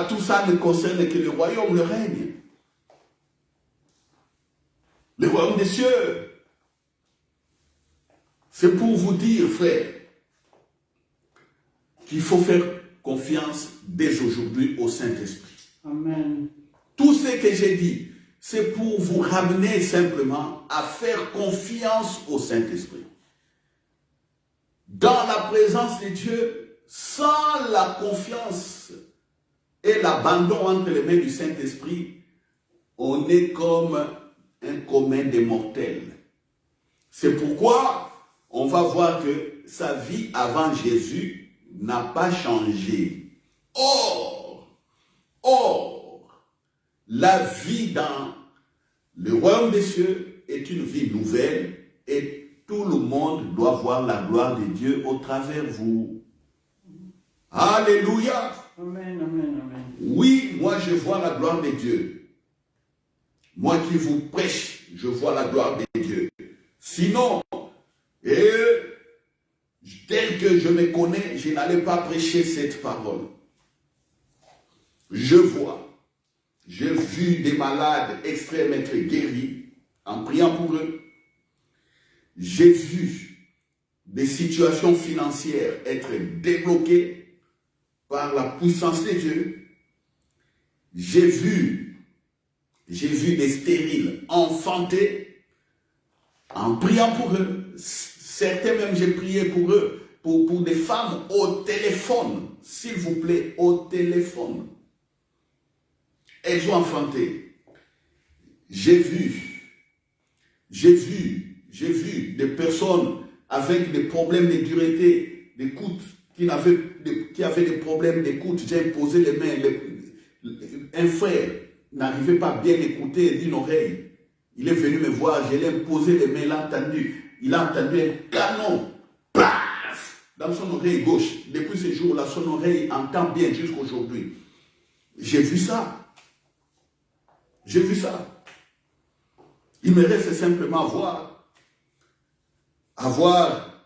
tout ça ne concerne que le royaume, le règne. Le royaume des cieux. C'est pour vous dire, frère, qu'il faut faire confiance dès aujourd'hui au Saint-Esprit. Amen. Tout ce que j'ai dit, c'est pour vous ramener simplement à faire confiance au Saint-Esprit. Dans la présence de Dieu, sans la confiance et l'abandon entre les mains du Saint-Esprit, on est comme un commun des mortels. C'est pourquoi on va voir que sa vie avant Jésus n'a pas changé. Or, la vie dans le royaume des cieux est une vie nouvelle et tout le monde doit voir la gloire de Dieu au travers de vous. Alléluia. Amen, amen, amen. Oui, moi je vois la gloire de Dieu. Moi qui vous prêche, je vois la gloire de Dieu. Sinon, tel que je me connais, je n'allais pas prêcher cette parole. Je vois. J'ai vu des malades extrêmement être guéris en priant pour eux. J'ai vu des situations financières être débloquées par la puissance de Dieu. J'ai vu des stériles enfantés en priant pour eux. Certains même, j'ai prié pour eux, pour des femmes au téléphone. S'il vous plaît, au téléphone. Elles ont enfanté. J'ai vu des personnes avec des problèmes de dureté, des coudes qui n'avaient qui avait des problèmes d'écoute, j'ai imposé les mains. Un frère n'arrivait pas à bien écouter d'une oreille. Il est venu me voir, je l'ai imposé les mains, il a entendu un canon, paf, dans son oreille gauche. Depuis ce jour-là, son oreille entend bien jusqu'à aujourd'hui. J'ai vu ça. J'ai vu ça. Il me reste simplement à voir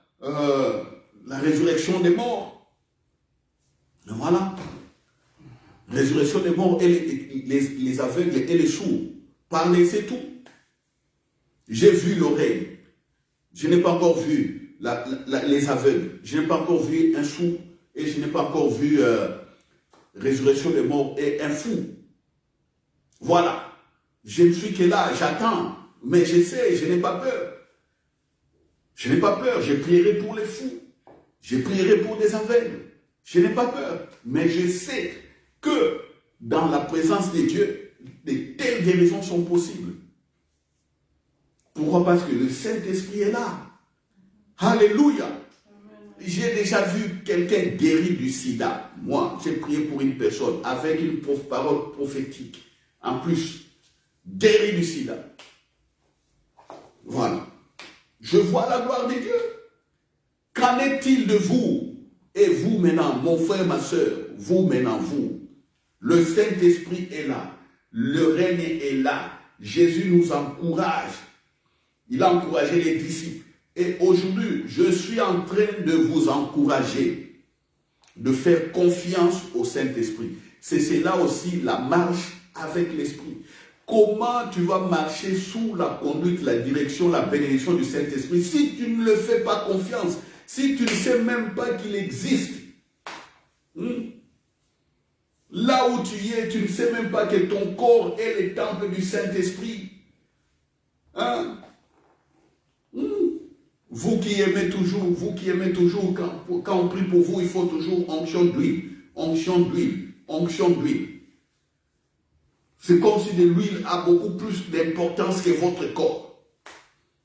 la résurrection des morts. Et voilà. Résurrection des morts et les aveugles et les sourds. Parler, c'est tout. J'ai vu l'oreille. Je n'ai pas encore vu les aveugles. Je n'ai pas encore vu un sourd. Et je n'ai pas encore vu résurrection des morts et un fou. Voilà. Je ne suis que là, j'attends. Mais je sais, je n'ai pas peur. Je n'ai pas peur. Je prierai pour les fous. Je prierai pour les aveugles. Je n'ai pas peur. Mais je sais que dans la présence de Dieu, de telles guérisons sont possibles. Pourquoi? Parce que le Saint-Esprit est là. Alléluia. J'ai déjà vu quelqu'un guéri du sida. Moi, j'ai prié pour une personne avec une parole prophétique. En plus, guéri du sida. Voilà. Je vois la gloire de Dieu. Qu'en est-il de vous? Et vous maintenant, mon frère, ma soeur, vous maintenant, vous. Le Saint-Esprit est là. Le règne est là. Jésus nous encourage. Il a encouragé les disciples. Et aujourd'hui, je suis en train de vous encourager de faire confiance au Saint-Esprit. C'est cela aussi la marche avec l'Esprit. Comment tu vas marcher sous la conduite, la direction, la bénédiction du Saint-Esprit si tu ne le fais pas confiance, si tu ne sais même pas qu'il existe? Là où tu es, tu ne sais même pas que ton corps est le temple du Saint-Esprit. Hein? Vous qui aimez toujours, quand on prie pour vous, il faut toujours onction d'huile, onction d'huile, onction d'huile. C'est comme si de l'huile a beaucoup plus d'importance que votre corps.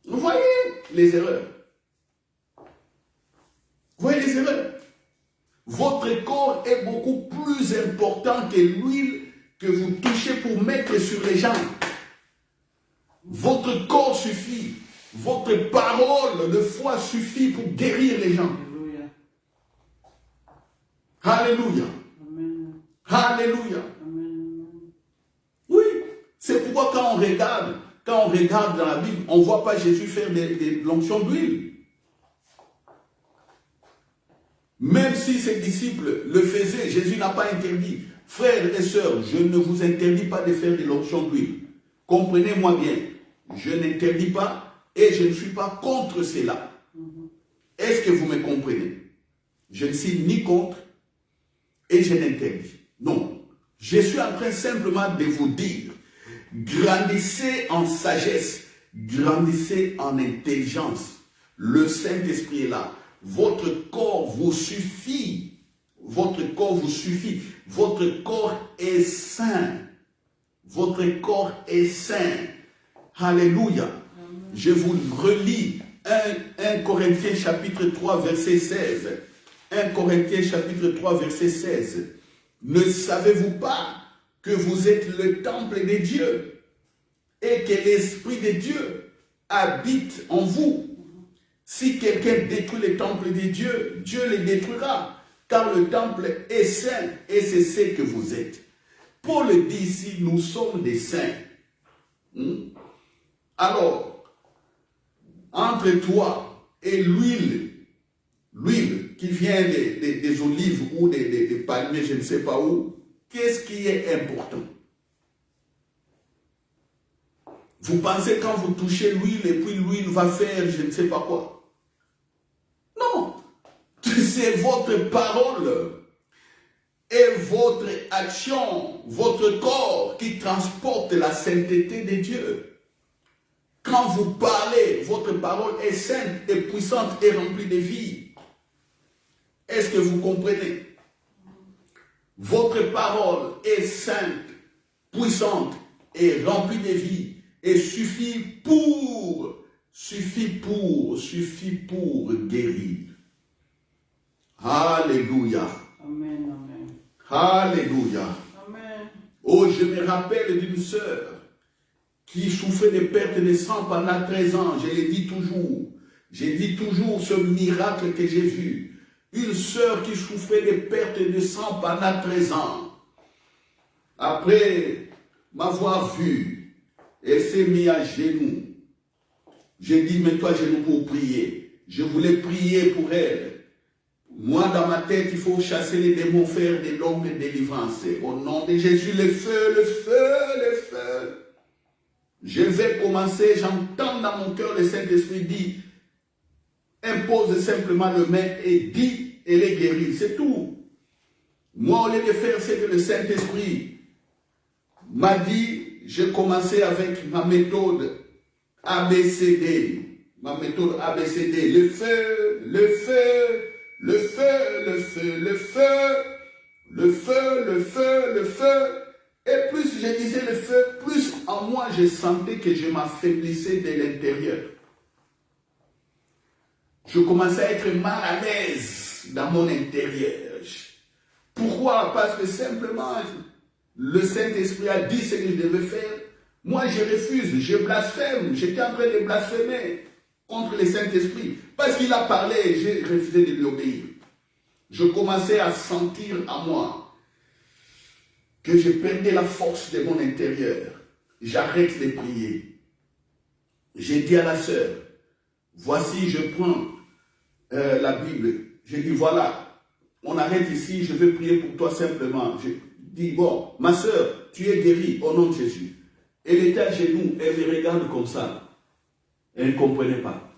Vous voyez les erreurs. Vous voyez les erreurs. Votre corps est beaucoup plus important que l'huile que vous touchez pour mettre sur les gens. Votre corps suffit. Votre parole de foi suffit pour guérir les gens. Alléluia. Amen. Alléluia. Amen. Oui, c'est pourquoi quand on regarde dans la Bible, on ne voit pas Jésus faire de l'onction d'huile. Même si ses disciples le faisaient, Jésus n'a pas interdit. Frères et sœurs, je ne vous interdis pas de faire de l'onction d'huile. Comprenez-moi bien, je n'interdis pas et je ne suis pas contre cela. Est-ce que vous me comprenez? Je ne suis ni contre et je n'interdis. Non, je suis en train simplement de vous dire, grandissez en sagesse, grandissez en intelligence. Le Saint-Esprit est là. Votre corps vous suffit. Votre corps vous suffit. Votre corps est saint. Votre corps est saint. Alléluia. Je vous relis 1 Corinthiens chapitre 3 verset 16. 1 Corinthiens chapitre 3 verset 16. Ne savez-vous pas que vous êtes le temple de Dieu et que l'Esprit de Dieu habite en vous? Si quelqu'un détruit le temple de Dieu, Dieu le détruira, car le temple est saint et c'est ce que vous êtes. Paul dit ici, nous sommes des saints. Alors, entre toi et l'huile qui vient des olives ou des palmiers, je ne sais pas où, qu'est-ce qui est important? Vous pensez quand vous touchez l'huile et puis l'huile va faire je ne sais pas quoi? Non, c'est votre parole et votre action, votre corps qui transporte la sainteté de Dieu. Quand vous parlez, votre parole est sainte et puissante et remplie de vie. Est-ce que vous comprenez? Votre parole est sainte, puissante et remplie de vie et suffit pour guérir. Alléluia. Amen, amen. Alléluia. Amen. Oh, je me rappelle d'une sœur qui souffrait de perte de sang pendant 13 ans. Je l'ai dit toujours. J'ai dit toujours ce miracle que j'ai vu. Une sœur qui souffrait de perte de sang pendant 13 ans. Après m'avoir vu, elle s'est mise à genoux. J'ai dit, mets-toi à genoux pour prier. Je voulais prier pour elle. Moi, dans ma tête, il faut chasser les démons, faire des longues délivrances. Au nom de Jésus, le feu, le feu, le feu. Je vais commencer, j'entends dans mon cœur le Saint-Esprit dit, impose simplement le main et dit, elle est guérie. C'est tout. Moi, au lieu de faire ce que le Saint-Esprit m'a dit, j'ai commencé avec ma méthode ABCD. Ma méthode ABCD. Le feu, le feu, le feu, le feu, le feu, le feu, le feu, le feu. Et plus je disais le feu, plus en moi je sentais que je m'affaiblissais de l'intérieur. Je commençais à être mal à l'aise dans mon intérieur. Pourquoi? Parce que simplement, le Saint-Esprit a dit ce que je devais faire. Moi, je refuse, je blasphème. J'étais en train de blasphémer contre le Saint-Esprit. Parce qu'il a parlé, j'ai refusé de lui obéir. Je commençais à sentir en moi que je perdais la force de mon intérieur. J'arrête de prier. J'ai dit à la sœur, voici, je prends la Bible. J'ai dit, voilà, on arrête ici, je vais prier pour toi simplement. Je dis, bon, ma sœur, tu es guérie au nom de Jésus. Elle était à genoux, elle me regarde comme ça. Elle ne comprenait pas.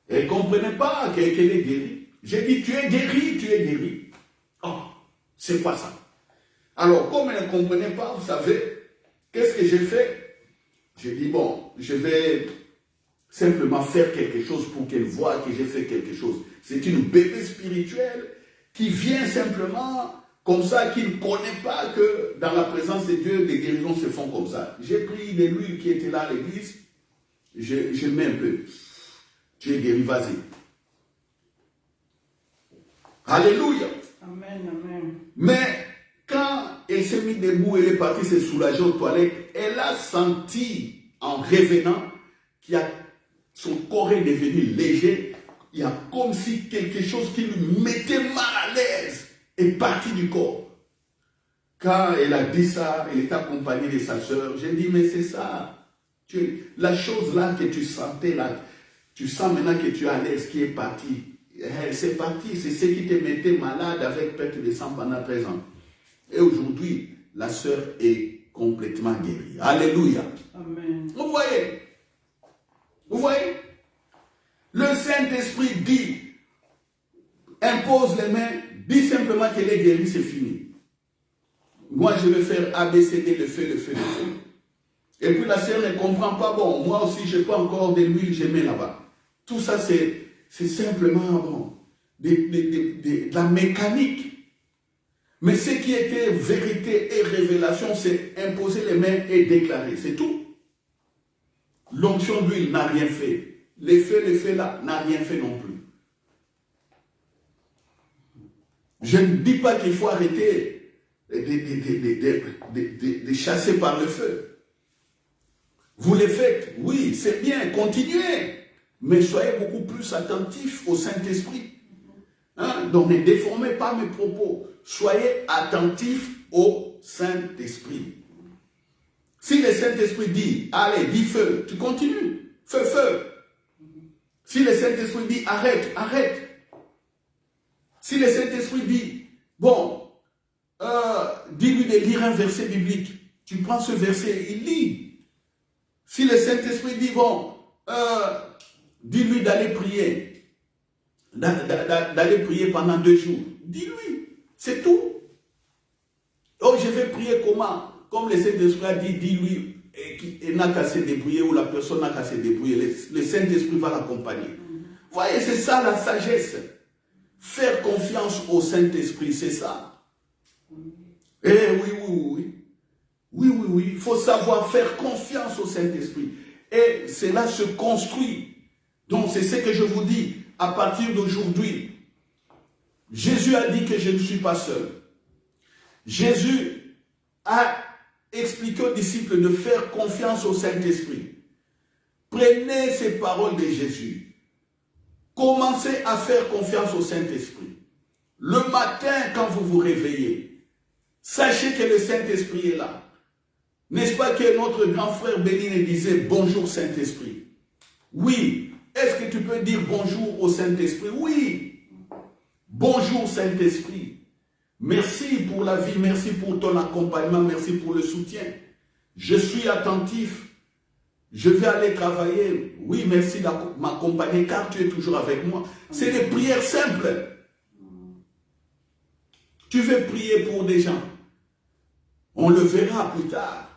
Elle ne comprenait pas qu'elle est guérie. J'ai dit, tu es guérie, tu es guérie. Oh, c'est quoi ça? Alors, comme elle ne comprenait pas, vous savez, qu'est-ce que j'ai fait? J'ai dit, bon, je vais simplement faire quelque chose pour qu'elle voie que j'ai fait quelque chose. C'est une bébé spirituelle qui vient simplement comme ça, qui ne connaît pas que dans la présence de Dieu, les guérisons se font comme ça. J'ai pris de l'huile qui était là à l'église, je mets un peu. Tu es guéri, vas-y. Alléluia. Amen, amen. Mais quand elle s'est mise debout, elle est partie se soulager aux toilettes, elle a senti en revenant qu'il y a son corps est devenu léger. Il y a comme si quelque chose qui lui mettait mal à l'aise est parti du corps. Quand elle a dit ça, elle est accompagnée de sa soeur. J'ai dit, mais c'est ça. La chose là que tu sentais là, tu sens maintenant que tu es à l'aise, qui est partie. C'est parti, c'est ce qui te mettait malade avec perte de sang pendant 13 ans. Et aujourd'hui, la sœur est complètement guérie. Alléluia. Amen. Vous voyez? Vous voyez? Le Saint-Esprit dit, impose les mains, dit simplement qu'elle est guérie, c'est fini. Moi, je vais faire ABCD, le feu, le feu, le feu. Et puis la sœur ne comprend pas, bon, moi aussi, je prends encore de l'huile, je mets là-bas. Tout ça, c'est simplement, bon, de la mécanique. Mais ce qui était vérité et révélation, c'est imposer les mains et déclarer, c'est tout. L'onction d'huile n'a rien fait. L'effet là n'a rien fait non plus. Je ne dis pas qu'il faut arrêter de chasser par le feu. Vous le faites, oui, c'est bien, continuez. Mais soyez beaucoup plus attentifs au Saint-Esprit. Hein? Donc ne déformez pas mes propos. Soyez attentifs au Saint-Esprit. Si le Saint-Esprit dit, allez, dis feu, tu continues. Feu, feu. Si le Saint-Esprit dit, arrête, arrête. Si le Saint-Esprit dit, bon, dis-lui de lire un verset biblique, tu prends ce verset, il lit. Si le Saint-Esprit dit, bon, dis-lui d'aller prier, d'aller prier pendant 2 jours, dis-lui, c'est tout. Oh, je vais prier comment? Comme le Saint-Esprit a dit, dis-lui, il n'a qu'à se débrouiller ou la personne n'a qu'à se débrouiller. Le Saint-Esprit va l'accompagner. Vous voyez, c'est ça la sagesse. Faire confiance au Saint-Esprit, c'est ça. Eh oui. Oui. Il faut savoir faire confiance au Saint-Esprit. Et cela se construit. Donc, c'est ce que je vous dis. À partir d'aujourd'hui, Jésus a dit que je ne suis pas seul. Jésus a expliqué aux disciples de faire confiance au Saint-Esprit. Prenez ces paroles de Jésus. Commencez à faire confiance au Saint-Esprit. Le matin, quand vous vous réveillez, sachez que le Saint-Esprit est là. N'est-ce pas que notre grand frère Béline disait « Bonjour Saint-Esprit ». Oui. Est-ce que tu peux dire bonjour au Saint-Esprit? Oui. Bonjour Saint-Esprit. Merci pour la vie, merci pour ton accompagnement, merci pour le soutien. Je suis attentif. Je vais aller travailler. Oui, merci de m'accompagner car tu es toujours avec moi. C'est des prières simples. Tu veux prier pour des gens. On le verra plus tard.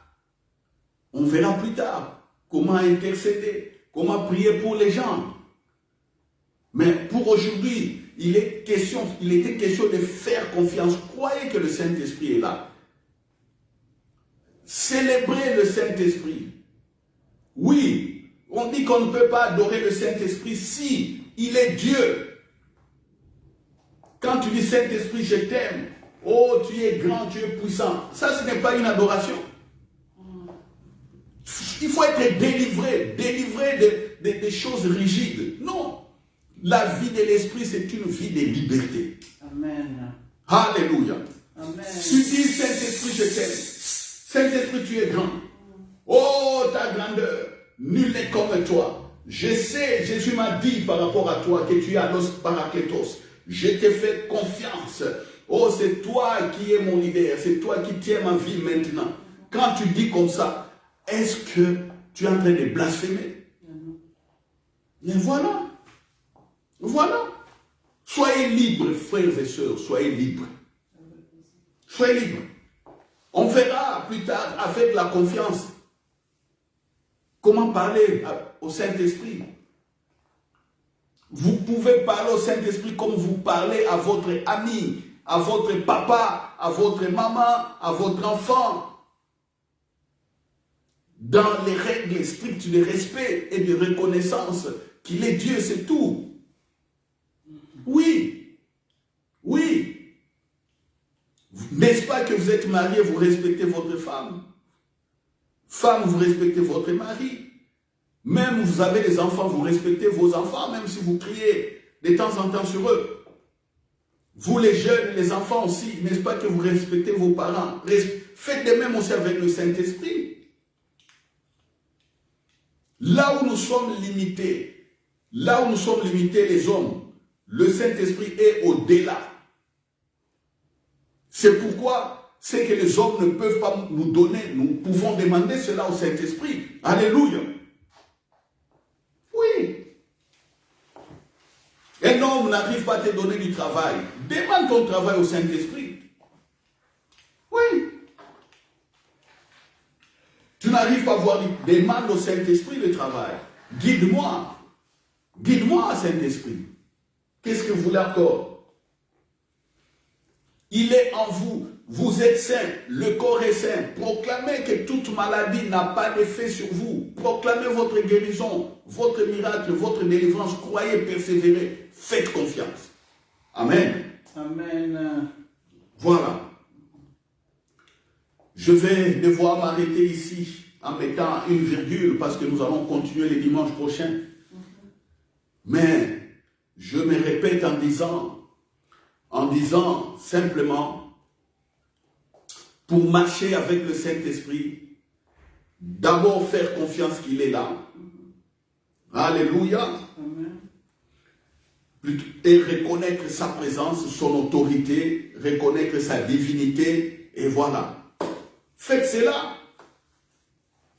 On verra plus tard comment intercéder, comment prier pour les gens. Mais pour aujourd'hui, il était question de faire confiance. Croyez que le Saint-Esprit est là. Célébrez le Saint-Esprit. Oui, on dit qu'on ne peut pas adorer le Saint-Esprit si il est Dieu. Quand tu dis Saint-Esprit, je t'aime. Oh, tu es grand, tu es puissant. Ça, ce n'est pas une adoration. Il faut être délivré des choses rigides. Non. La vie de l'esprit, c'est une vie de liberté. Amen. Alléluia. Amen. Tu dis, Saint-Esprit, je t'aime. Saint-Esprit, tu es grand. Oh, ta grandeur, nul n'est comme toi. Je sais, Jésus m'a dit par rapport à toi que tu es Allos Parakletos. Je te fais confiance. Oh, c'est toi qui es mon leader. C'est toi qui tiens ma vie maintenant. Quand tu dis comme ça, est-ce que tu es en train de blasphémer? Mais voilà. Voilà. Soyez libres, frères et sœurs. Soyez libres. Soyez libres. On verra plus tard avec la confiance comment parler au Saint-Esprit. Vous pouvez parler au Saint-Esprit comme vous parlez à votre ami, à votre papa, à votre maman, à votre enfant. Dans les règles strictes de respect et de reconnaissance qu'il est Dieu, c'est tout. Oui. Oui. N'est-ce pas que vous êtes marié, vous respectez votre femme? Femme, vous respectez votre mari. Même vous avez des enfants, vous respectez vos enfants, même si vous criez de temps en temps sur eux. Vous les jeunes, les enfants aussi, n'est-ce pas que vous respectez vos parents? Faites de même aussi avec le Saint-Esprit. Là où nous sommes limités, les hommes, le Saint-Esprit est au-delà. C'est pourquoi ce que les hommes ne peuvent pas nous donner, nous pouvons demander cela au Saint-Esprit. Alléluia. Oui. Un homme n'arrive pas à te donner du travail. Demande ton travail au Saint-Esprit. Oui. Tu n'arrives pas à voir, demande au Saint-Esprit le travail. Guide-moi. Guide-moi, Saint-Esprit. Qu'est-ce que vous voulez encore? Il est en vous. Vous êtes saint. Le corps est saint. Proclamez que toute maladie n'a pas d'effet sur vous. Proclamez votre guérison, votre miracle, votre délivrance. Croyez, persévérez. Faites confiance. Amen. Amen. Voilà. Je vais devoir m'arrêter ici en mettant une virgule parce que nous allons continuer les dimanches prochains. Mais je me répète en disant simplement, pour marcher avec le Saint-Esprit, d'abord faire confiance qu'il est là. Alléluia. Et reconnaître sa présence, son autorité, reconnaître sa divinité, et voilà. Faites cela.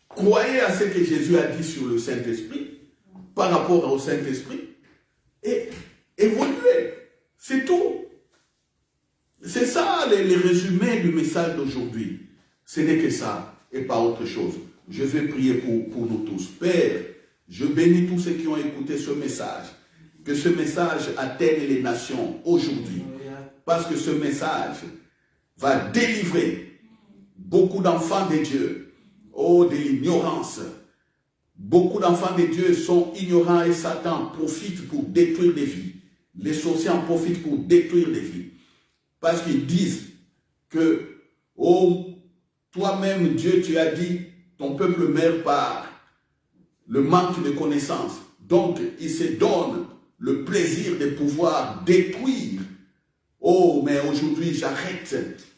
Croyez à ce que Jésus a dit sur le Saint-Esprit, par rapport au Saint-Esprit, et évoluez. C'est tout. C'est ça les résumés du message d'aujourd'hui. Ce n'est que ça, et pas autre chose. Je vais prier pour nous tous. Père, je bénis tous ceux qui ont écouté ce message. Que ce message atteigne les nations aujourd'hui. Parce que ce message va délivrer beaucoup d'enfants de Dieu, de l'ignorance. Beaucoup d'enfants de Dieu sont ignorants et Satan profite pour détruire des vies. Les sorciers en profitent pour détruire les vies. Parce qu'ils disent que, oh, toi-même, Dieu, tu as dit, ton peuple meurt par le manque de connaissances. Donc, ils se donnent le plaisir de pouvoir détruire. Oh, mais aujourd'hui, j'arrête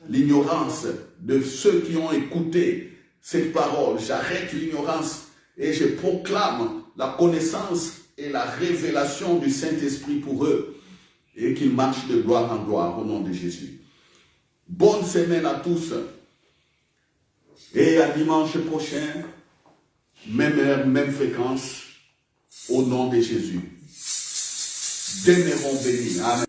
l'ignorance de ceux qui ont écouté cette parole. J'arrête l'ignorance et je proclame la connaissance et la révélation du Saint-Esprit pour eux et qu'ils marchent de gloire en gloire au nom de Jésus. Bonne semaine à tous et à dimanche prochain, même heure, même fréquence, au nom de Jésus. Demeurons bénis. Amen.